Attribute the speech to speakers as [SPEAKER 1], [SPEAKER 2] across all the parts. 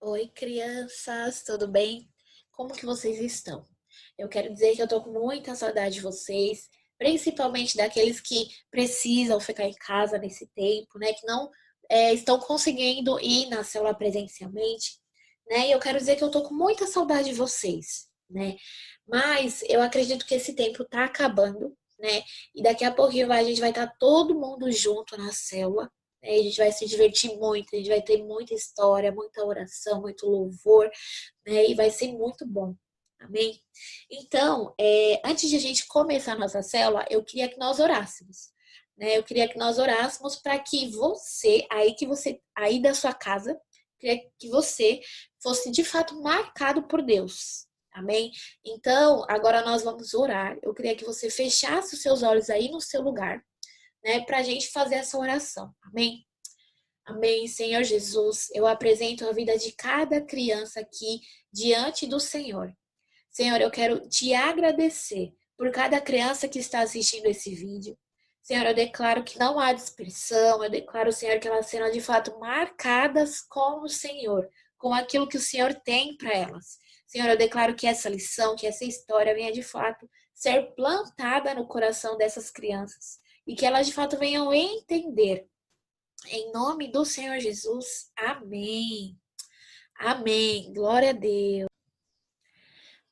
[SPEAKER 1] Oi, crianças, tudo bem? Como que vocês estão? Eu quero dizer que eu tô com muita saudade de vocês, principalmente daqueles que precisam ficar em casa nesse tempo, né? Que não estão conseguindo ir na célula presencialmente, né? E eu quero dizer que eu tô com muita saudade de vocês, né? Mas eu acredito que esse tempo tá acabando, né? E daqui a pouquinho a gente vai estar todo mundo junto na célula, a gente vai se divertir muito, a gente vai ter muita história, muita oração, muito louvor, né? E vai ser muito bom. Amém? Então, antes de a gente começar a nossa célula, eu queria que nós orássemos. Né? Eu queria que nós orássemos para que você, aí da sua casa, queria que você fosse de fato marcado por Deus. Amém? Então, agora nós vamos orar. Eu queria que você fechasse os seus olhos aí no seu lugar, né? Para a gente fazer essa oração. Amém? Amém, Senhor Jesus. Eu apresento a vida de cada criança aqui diante do Senhor. Senhor, eu quero te agradecer por cada criança que está assistindo esse vídeo. Senhor, eu declaro que não há dispersão, eu declaro, Senhor, que elas serão de fato marcadas com o Senhor, com aquilo que o Senhor tem para elas. Senhor, eu declaro que essa lição, que essa história venha de fato ser plantada no coração dessas crianças e que elas de fato venham entender em nome do Senhor Jesus. Amém. Amém. Glória a Deus.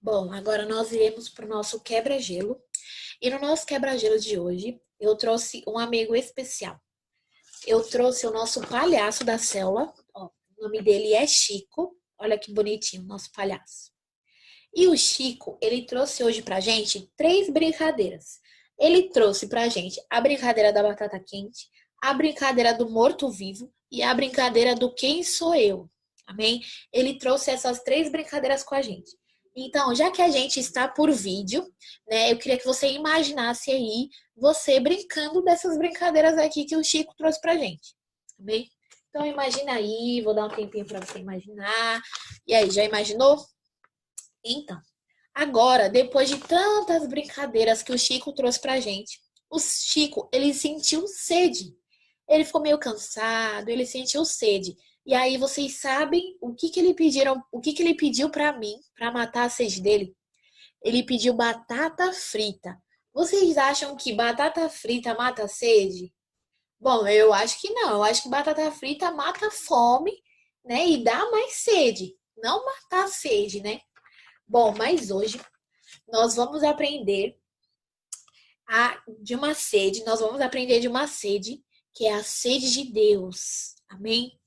[SPEAKER 1] Bom, agora nós iremos para o nosso quebra-gelo. E no nosso quebra-gelo de hoje, eu trouxe um amigo especial. Eu trouxe o nosso palhaço da célula. Ó, o nome dele é Chico. Olha que bonitinho, nosso palhaço. E o Chico, ele trouxe hoje pra gente três brincadeiras. Ele trouxe pra gente a brincadeira da batata quente, a brincadeira do morto-vivo e a brincadeira do quem sou eu. Amém? Ele trouxe essas três brincadeiras com a gente. Então, já que a gente está por vídeo, né, eu queria que você imaginasse aí você brincando dessas brincadeiras aqui que o Chico trouxe pra gente. Amém? Então, imagina aí, vou dar um tempinho para você imaginar. E aí, já imaginou? Então, agora, depois de tantas brincadeiras que o Chico trouxe pra gente, o Chico, ele sentiu sede. Ele ficou meio cansado, ele sentiu sede. E aí vocês sabem o que ele pediram, o que ele pediu pra mim, pra matar a sede dele? Ele pediu batata frita. Vocês acham que batata frita mata a sede? Bom, eu acho que não. Eu acho que batata frita mata a fome, né? E dá mais sede. Não matar a sede, né? Bom, mas hoje nós vamos aprender nós vamos aprender de uma sede, que é a sede de Deus. Amém?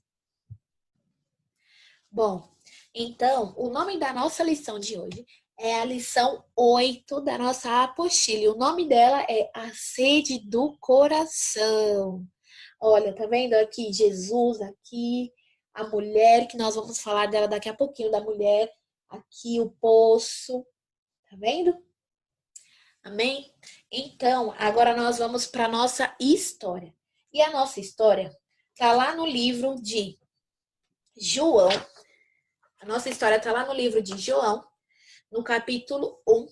[SPEAKER 1] Bom, então, o nome da nossa lição de hoje é a lição 8 da nossa apostila. E o nome dela é A Sede do Coração. Olha, tá vendo aqui Jesus, aqui a mulher, que nós vamos falar dela daqui a pouquinho, da mulher, aqui o poço, tá vendo? Amém? Então, agora nós vamos para a nossa história. E a nossa história está lá no livro de João. A nossa história está lá no livro de João, no capítulo 1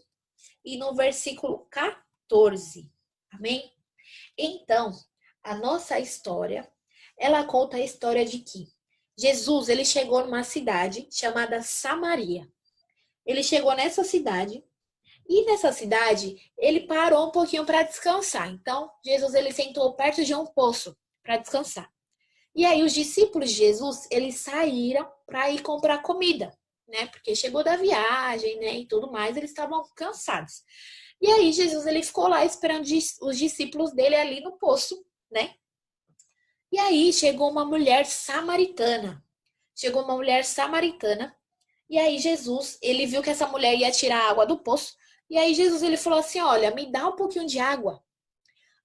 [SPEAKER 1] e no versículo 14. Amém? Então, a nossa história, ela conta a história de que Jesus, ele chegou numa cidade chamada Samaria. Ele chegou nessa cidade. E nessa cidade, ele parou um pouquinho para descansar. Então, Jesus ele sentou perto de um poço para descansar. E aí os discípulos de Jesus, eles saíram para ir comprar comida, né? Porque chegou da viagem, né, e tudo mais, eles estavam cansados. E aí Jesus ele ficou lá esperando os discípulos dele ali no poço, né? E aí chegou uma mulher samaritana. Chegou uma mulher samaritana. E aí Jesus, ele viu que essa mulher ia tirar a água do poço. E aí Jesus, ele falou assim, olha, me dá um pouquinho de água.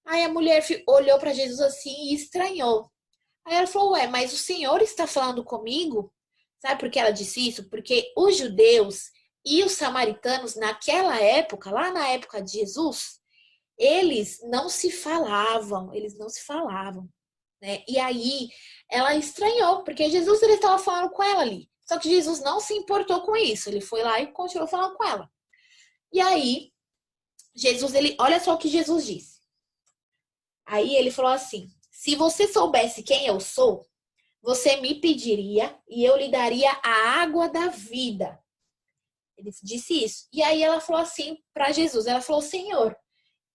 [SPEAKER 1] Aí a mulher olhou para Jesus assim e estranhou. Aí ela falou, ué, mas o Senhor está falando comigo? Sabe por que ela disse isso? Porque os judeus e os samaritanos, naquela época, lá na época de Jesus, eles não se falavam, né? E aí ela estranhou, porque Jesus ele estava falando com ela ali. Só que Jesus não se importou com isso. Ele foi lá e continuou falando com ela. E aí, Jesus, ele, olha só o que Jesus disse. Aí ele falou assim: se você soubesse quem eu sou, você me pediria e eu lhe daria a água da vida. Ele disse isso. E aí ela falou assim para Jesus, ela falou, Senhor,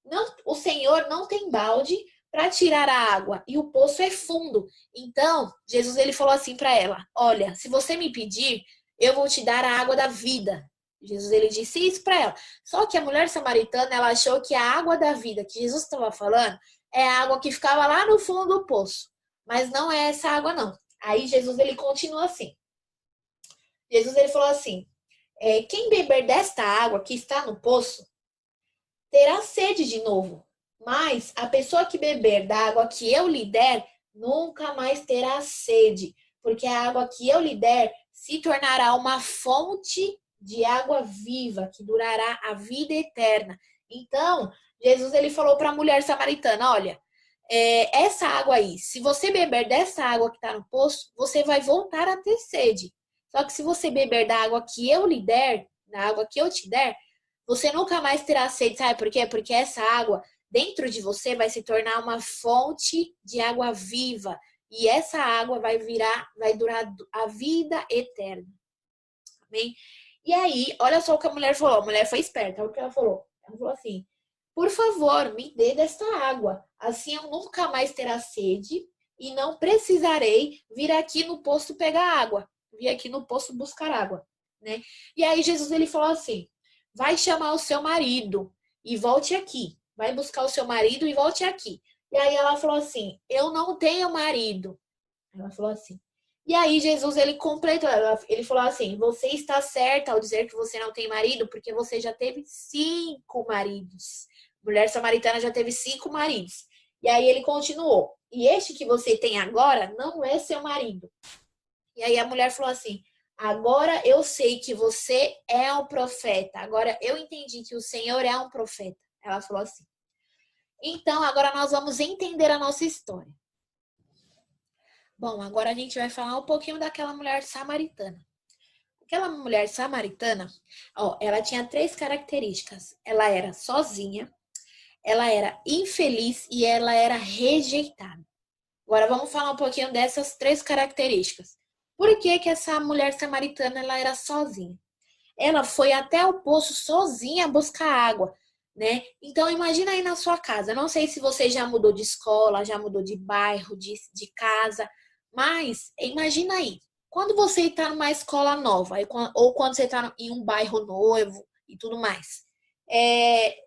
[SPEAKER 1] não, o Senhor não tem balde para tirar a água e o poço é fundo. Então, Jesus ele falou assim para ela: olha, se você me pedir, eu vou te dar a água da vida. Jesus ele disse isso para ela. Só que a mulher samaritana ela achou que a água da vida que Jesus estava falando é a água que ficava lá no fundo do poço. Mas não é essa água não. Aí Jesus ele continua assim. Jesus ele falou assim: quem beber desta água que está no poço terá sede de novo. Mas a pessoa que beber da água que eu lhe der, nunca mais terá sede, porque a água que eu lhe der se tornará uma fonte de água viva, que durará a vida eterna. Então, Jesus ele falou para a mulher samaritana: olha, essa água aí, se você beber dessa água que está no poço, você vai voltar a ter sede. Só que se você beber da água que eu lhe der, da água que eu te der, você nunca mais terá sede, sabe por quê? Porque essa água dentro de você vai se tornar uma fonte de água viva. E essa água vai durar a vida eterna. Amém? E aí, olha só o que a mulher falou. A mulher foi esperta, olha o que ela falou. Ela falou assim: por favor, me dê desta água. Assim eu nunca mais terá sede e não precisarei vir aqui no poço pegar água. Vir aqui no poço buscar água, né? E aí Jesus ele falou assim: vai chamar o seu marido e volte aqui. Vai buscar o seu marido e volte aqui. E aí ela falou assim: eu não tenho marido. Ela falou assim. E aí Jesus ele completou, ele falou assim: você está certa ao dizer que você não tem marido, porque você já teve 5 maridos. Mulher samaritana já teve 5 maridos. E aí ele continuou: e este que você tem agora não é seu marido. E aí a mulher falou assim: agora eu sei que você é um profeta. Agora eu entendi que o Senhor é um profeta. Ela falou assim. Então agora nós vamos entender a nossa história. Bom, agora a gente vai falar um pouquinho daquela mulher samaritana. Aquela mulher samaritana, ó, ela tinha 3 características. Ela era sozinha, ela era infeliz e ela era rejeitada. Agora vamos falar um pouquinho dessas 3 características. Por que que essa mulher samaritana ela era sozinha? Ela foi até o poço sozinha buscar água, né? Então imagina aí na sua casa. Eu não sei se você já mudou de escola, já mudou de bairro, de casa, mas imagina aí, quando você está numa escola nova, ou quando você está em um bairro novo e tudo mais,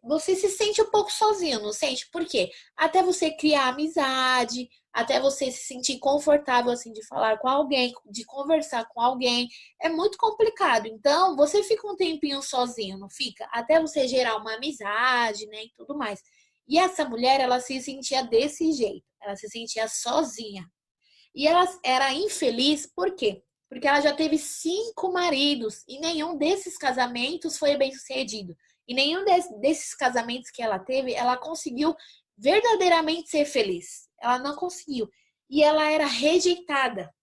[SPEAKER 1] você se sente um pouco sozinho, não sente? Por quê? Até você criar amizade, até você se sentir confortável assim de falar com alguém, de conversar com alguém, é muito complicado. Então, você fica um tempinho sozinho, não fica? Até você gerar uma amizade, né, e tudo mais. E essa mulher, ela se sentia desse jeito, ela se sentia sozinha. E ela era infeliz, por quê? Porque ela já teve 5 maridos e nenhum desses casamentos foi bem sucedido. E nenhum desses casamentos que ela teve, ela conseguiu verdadeiramente ser feliz. Ela não conseguiu. E ela era rejeitada,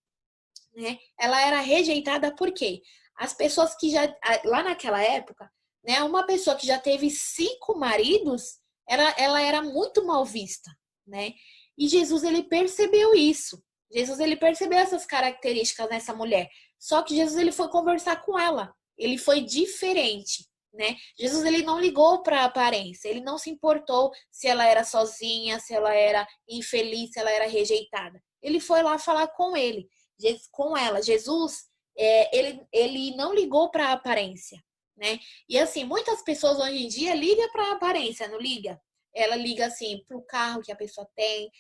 [SPEAKER 1] né? Ela era rejeitada por quê? As pessoas que já, lá naquela época, né? Uma pessoa que já teve 5 maridos, ela era muito mal vista, né? E Jesus, ele percebeu isso. Jesus, ele percebeu essas características nessa mulher. Só que Jesus, ele foi conversar com ela. Ele foi diferente, né? Jesus, ele não ligou para a aparência. Ele não se importou se ela era sozinha, se ela era infeliz, se ela era rejeitada. Ele foi lá falar com ele, com ela. Jesus, ele não ligou para a aparência, né? E assim, muitas pessoas hoje em dia ligam para a aparência, não liga? Ela liga assim para o carro que a pessoa tem,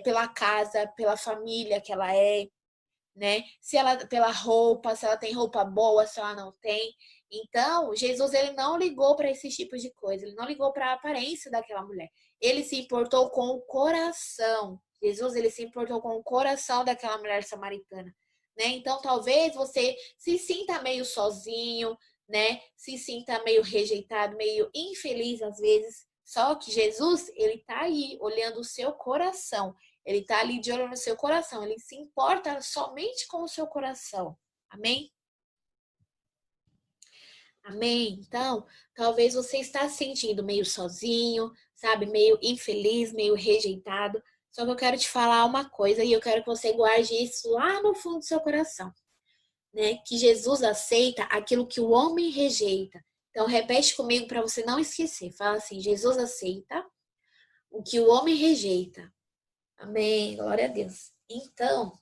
[SPEAKER 1] pela casa, pela família que ela é, né? Se ela pela roupa, se ela tem roupa boa, se ela não tem. Então, Jesus ele não ligou para esses tipos de coisa, ele não ligou para a aparência daquela mulher. Ele se importou com o coração. Jesus ele se importou com o coração daquela mulher samaritana, né? Então, talvez você se sinta meio sozinho, né? Se sinta meio rejeitado, meio infeliz às vezes. Só que Jesus, ele tá aí olhando o seu coração. Ele está ali de olho no seu coração. Ele se importa somente com o seu coração. Amém? Amém? Então, talvez você está se sentindo meio sozinho, sabe? Meio infeliz, meio rejeitado. Só que eu quero te falar uma coisa e eu quero que você guarde isso lá no fundo do seu coração, né? Que Jesus aceita aquilo que o homem rejeita. Então, repete comigo para você não esquecer. Fala assim: Jesus aceita o que o homem rejeita. Amém. Glória a Deus. Então,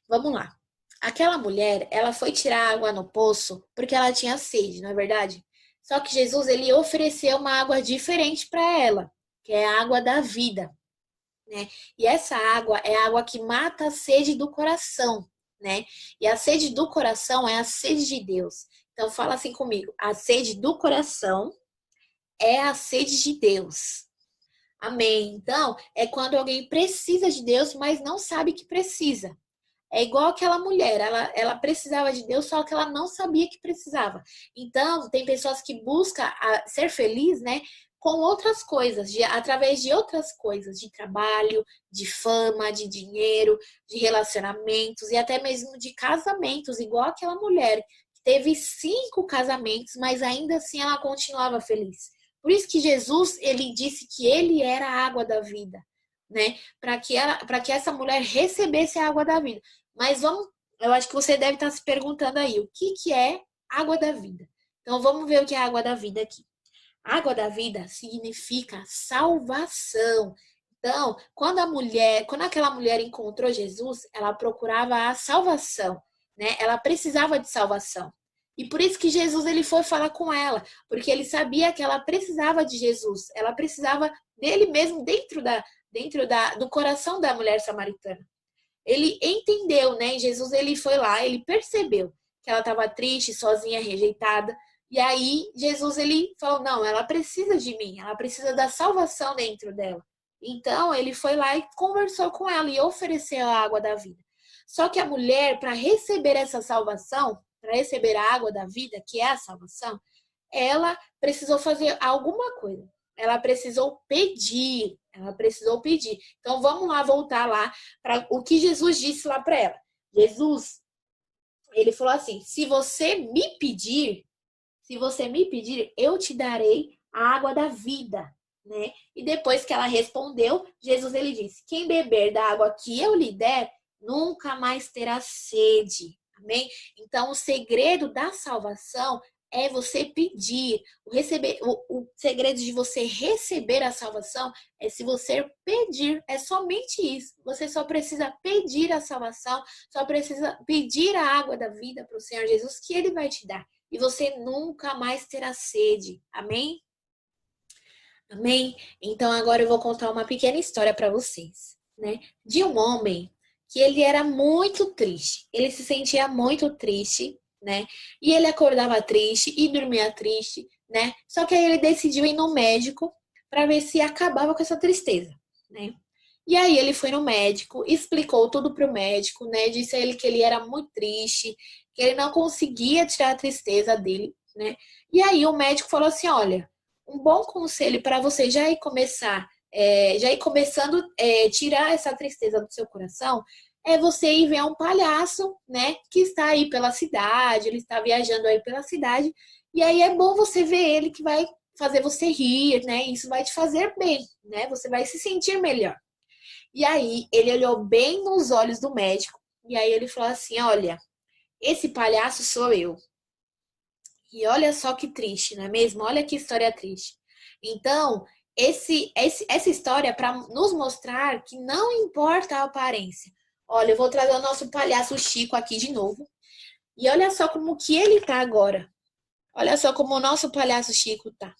[SPEAKER 1] vamos lá. Aquela mulher, ela foi tirar água no poço porque ela tinha sede, não é verdade? Só que Jesus, ele ofereceu uma água diferente para ela, que é a água da vida, né? E essa água é a água que mata a sede do coração, né? E a sede do coração é a sede de Deus. Então fala assim comigo: a sede do coração é a sede de Deus. Amém. Então, é quando alguém precisa de Deus, mas não sabe que precisa. É igual aquela mulher, ela precisava de Deus, só que ela não sabia que precisava. Então, tem pessoas que buscam ser feliz, né, com outras coisas, através de outras coisas, de trabalho, de fama, de dinheiro, de relacionamentos e até mesmo de casamentos, igual aquela mulher que teve 5 casamentos, mas ainda assim ela continuava feliz. Por isso que Jesus, ele disse que ele era a água da vida, né? Para que essa mulher recebesse a água da vida. Mas vamos, eu acho que você deve estar se perguntando aí, o que é água da vida? Então vamos ver o que é água da vida aqui. Água da vida significa salvação. Então, quando aquela mulher encontrou Jesus, ela procurava a salvação, né? Ela precisava de salvação. E por isso que Jesus ele foi falar com ela, porque ele sabia que ela precisava de Jesus. Ela precisava dele mesmo do coração da mulher samaritana. Ele entendeu, né? Jesus ele foi lá, ele percebeu que ela estava triste, sozinha, rejeitada. E aí Jesus ele falou: "Não, ela precisa de mim, ela precisa da salvação dentro dela". Então ele foi lá e conversou com ela e ofereceu a água da vida. Só que a mulher, para receber essa salvação, para receber a água da vida, que é a salvação, ela precisou fazer alguma coisa. Ela precisou pedir. Ela precisou pedir. Então vamos lá voltar lá para o que Jesus disse lá para ela. Jesus, ele falou assim: se você me pedir, eu te darei a água da vida, né? E depois que ela respondeu, Jesus ele disse: quem beber da água que eu lhe der, nunca mais terá sede. Amém? Então o segredo da salvação é você pedir. O segredo de você receber a salvação é se você pedir. É somente isso. Você só precisa pedir a salvação, só precisa pedir a água da vida para o Senhor Jesus, que Ele vai te dar. E você nunca mais terá sede. Amém? Amém? Então agora eu vou contar uma pequena história para vocês, né? De um homem que ele era muito triste. Ele se sentia muito triste, né? E ele acordava triste e dormia triste, né? Só que aí ele decidiu ir no médico para ver se acabava com essa tristeza, né? E aí ele foi no médico, explicou tudo pro médico, né? Disse a ele que ele era muito triste, que ele não conseguia tirar a tristeza dele, né? E aí o médico falou assim: olha, um bom conselho para você já ir começando tirar essa tristeza do seu coração é você ir ver um palhaço, né? Que está aí pela cidade, ele está viajando aí pela cidade, e aí é bom você ver ele que vai fazer você rir, né? Isso vai te fazer bem, né? Você vai se sentir melhor. E aí ele olhou bem nos olhos do médico e aí ele falou assim: olha, esse palhaço sou eu. E olha só que triste, não é mesmo? Olha que história triste. Então, essa história é para nos mostrar que não importa a aparência. Olha, eu vou trazer o nosso palhaço Chico aqui de novo. E olha só como que ele tá agora. Olha só como o nosso palhaço Chico tá.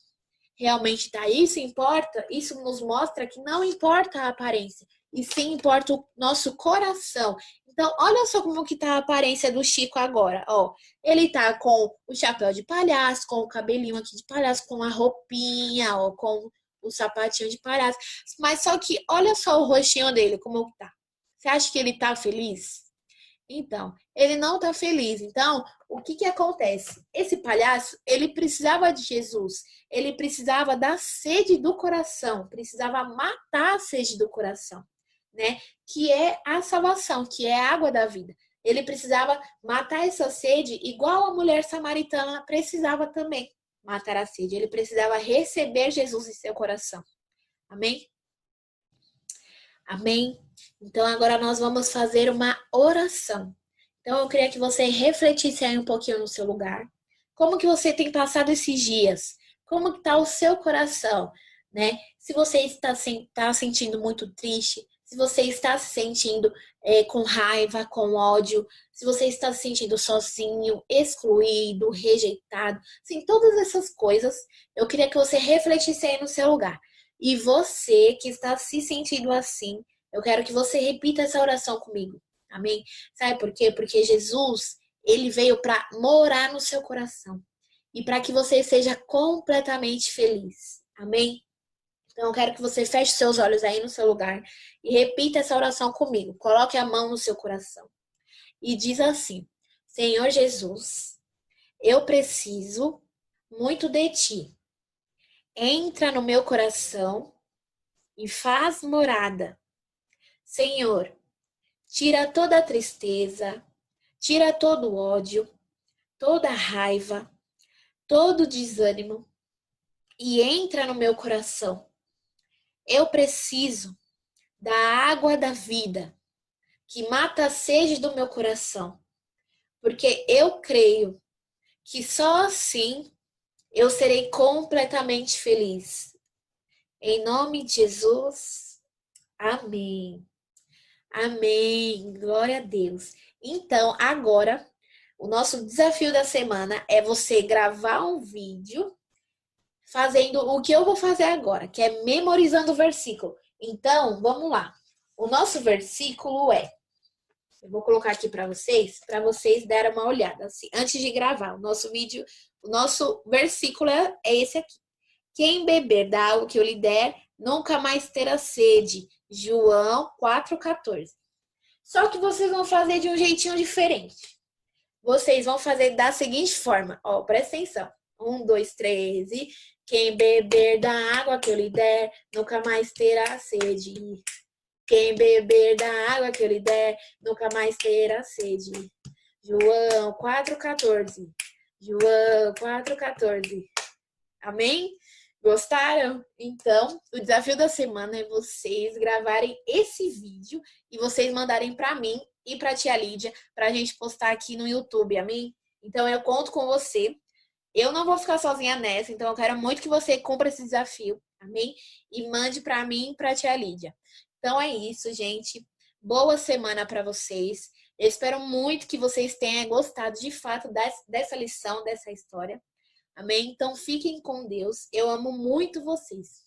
[SPEAKER 1] Realmente tá? Isso importa? Isso nos mostra que não importa a aparência, e sim importa o nosso coração. Então, olha só como que tá a aparência do Chico agora, ó. Ele tá com o chapéu de palhaço, com o cabelinho aqui de palhaço, com a roupinha, ó, com o sapatinho de palhaço. Mas só que olha só o rostinho dele, como tá. Você acha que ele tá feliz? Então, ele não está feliz. Então, o que que acontece? Esse palhaço, ele precisava de Jesus. Ele precisava da sede do coração, precisava matar a sede do coração, né? Que é a salvação, que é a água da vida. Ele precisava matar essa sede, igual a mulher samaritana precisava também matar a sede. Ele precisava receber Jesus em seu coração. Amém? Amém? Então agora nós vamos fazer uma oração. Então eu queria que você refletisse aí um pouquinho no seu lugar. Como que você tem passado esses dias? Como que está o seu coração, né? Se você está sentindo muito triste, se você está se sentindo com raiva, com ódio, se você está se sentindo sozinho, excluído, rejeitado, assim, todas essas coisas, eu queria que você refletisse aí no seu lugar. E você que está se sentindo assim, eu quero que você repita essa oração comigo. Amém? Sabe por quê? Porque Jesus, ele veio para morar no seu coração e para que você seja completamente feliz. Amém? Então eu quero que você feche seus olhos aí no seu lugar e repita essa oração comigo. Coloque a mão no seu coração e diz assim: Senhor Jesus, eu preciso muito de ti. Entra no meu coração e faz morada. Senhor, tira toda a tristeza, tira todo o ódio, toda a raiva, todo o desânimo e entra no meu coração. Eu preciso da água da vida que mata a sede do meu coração, porque eu creio que só assim eu serei completamente feliz. Em nome de Jesus, amém. Amém. Glória a Deus. Então, agora, o nosso desafio da semana é você gravar um vídeo fazendo o que eu vou fazer agora, que é memorizando o versículo. Então, vamos lá. O nosso versículo é, eu vou colocar aqui para vocês darem uma olhada assim, antes de gravar. O nosso vídeo, o nosso versículo é esse aqui. Quem beber da água que eu lhe der, nunca mais terá sede. João 4,14. Só que vocês vão fazer de um jeitinho diferente. Vocês vão fazer da seguinte forma. Ó, presta atenção. 1, 2, 3 e... Quem beber da água que eu lhe der, nunca mais terá sede. Quem beber da água que eu lhe der, nunca mais terá sede. João 4,14. João 4,14. Amém? Gostaram? Então, o desafio da semana é vocês gravarem esse vídeo e vocês mandarem para mim e para a tia Lídia para a gente postar aqui no YouTube, amém? Então, eu conto com você. Eu não vou ficar sozinha nessa, então eu quero muito que você cumpra esse desafio, amém? E mande para mim e para a tia Lídia. Então é isso, gente. Boa semana para vocês. Eu espero muito que vocês tenham gostado de fato dessa lição, dessa história. Amém? Então fiquem com Deus. Eu amo muito vocês.